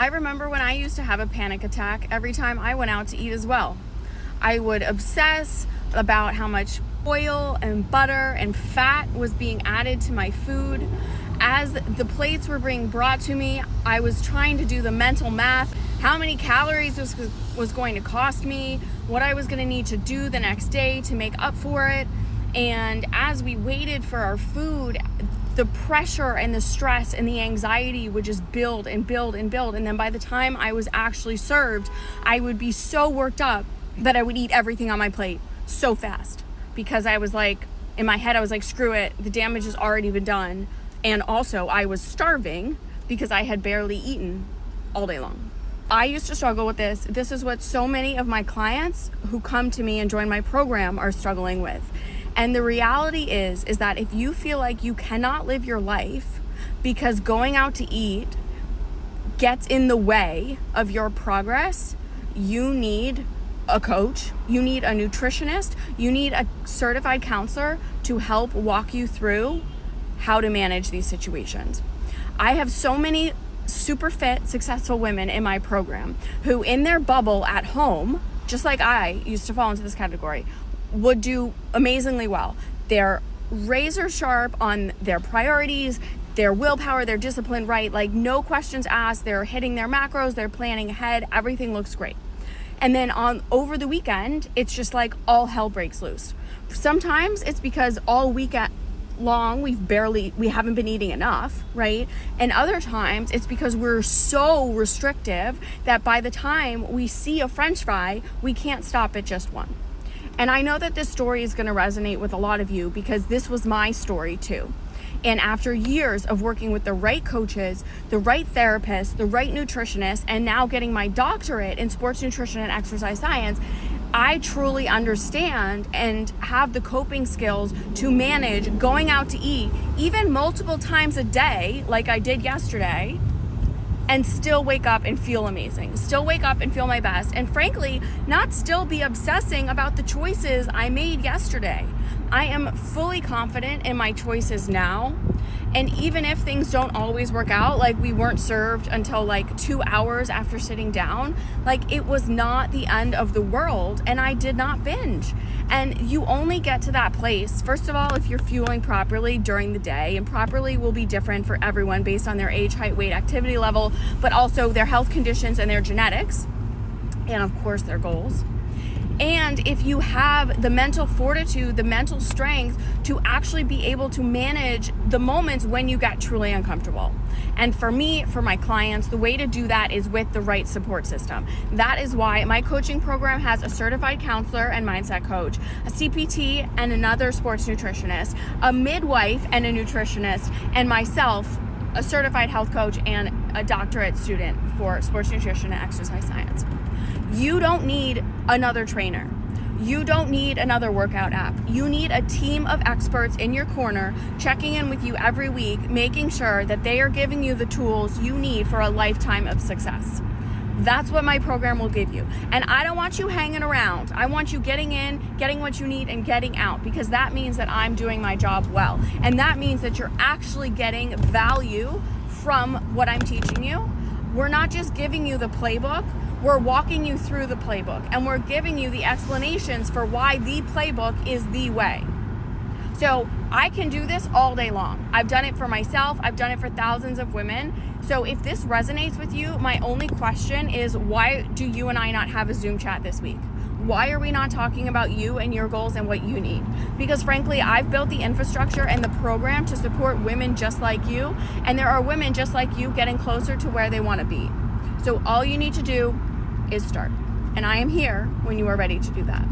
I remember when I used to have a panic attack every time I went out to eat as well. I would obsess about how much oil and butter and fat was being added to my food. As the plates were being brought to me, I was trying to do the mental math, how many calories this was going to cost me, what I was going to need to do the next day to make up for it. And as we waited for our food, the pressure and the stress and the anxiety would just build and build and build. And then by the time I was actually served, I would be so worked up that I would eat everything on my plate so fast, because I was like, in my head, I was like, screw it, the damage has already been done. And also I was starving because I had barely eaten all day long. I used to struggle with this. This is what so many of my clients who come to me and join my program are struggling with. And the reality is that if you feel like you cannot live your life because going out to eat gets in the way of your progress, you need a coach, you need a nutritionist, you need a certified counselor to help walk you through how to manage these situations. I have so many super fit, successful women in my program who in their bubble at home, just like I used to fall into this category, would do amazingly well. They're razor sharp on their priorities, their willpower, their discipline, right? Like no questions asked. They're hitting their macros, they're planning ahead, everything looks great. And then over the weekend, it's just like all hell breaks loose. Sometimes it's because all weekend long we haven't been eating enough, right? And other times it's because we're so restrictive that by the time we see a French fry, we can't stop at just one. And I know that this story is going to resonate with a lot of you because this was my story too. And after years of working with the right coaches, the right therapists, the right nutritionists, and now getting my doctorate in sports nutrition and exercise science, I truly understand and have the coping skills to manage going out to eat, even multiple times a day, like I did yesterday, and still wake up and feel amazing, still wake up and feel my best, and frankly, not still be obsessing about the choices I made yesterday. I am fully confident in my choices now. And even if things don't always work out, like we weren't served until like 2 hours after sitting down, like it was not the end of the world, and I did not binge. And you only get to that place, first of all, if you're fueling properly during the day, and properly will be different for everyone based on their age, height, weight, activity level, but also their health conditions and their genetics, and of course their goals. And if you have the mental fortitude, the mental strength to actually be able to manage the moments when you get truly uncomfortable. And for me, for my clients, the way to do that is with the right support system. That is why my coaching program has a certified counselor and mindset coach, a CPT and another sports nutritionist, a midwife and a nutritionist, and myself, a certified health coach and a doctorate student for sports nutrition and exercise science. You don't need another trainer. You don't need another workout app. You need a team of experts in your corner, checking in with you every week, making sure that they are giving you the tools you need for a lifetime of success. That's what my program will give you. And I don't want you hanging around. I want you getting in, getting what you need, and getting out, because that means that I'm doing my job well. And that means that you're actually getting value from what I'm teaching you. We're not just giving you the playbook, we're walking you through the playbook, and we're giving you the explanations for why the playbook is the way. So I can do this all day long. I've done it for myself. I've done it for thousands of women. So if this resonates with you, my only question is, why do you and I not have a Zoom chat this week? Why are we not talking about you and your goals and what you need? Because frankly, I've built the infrastructure and the program to support women just like you. And there are women just like you getting closer to where they want to be. So all you need to do is start. And I am here when you are ready to do that.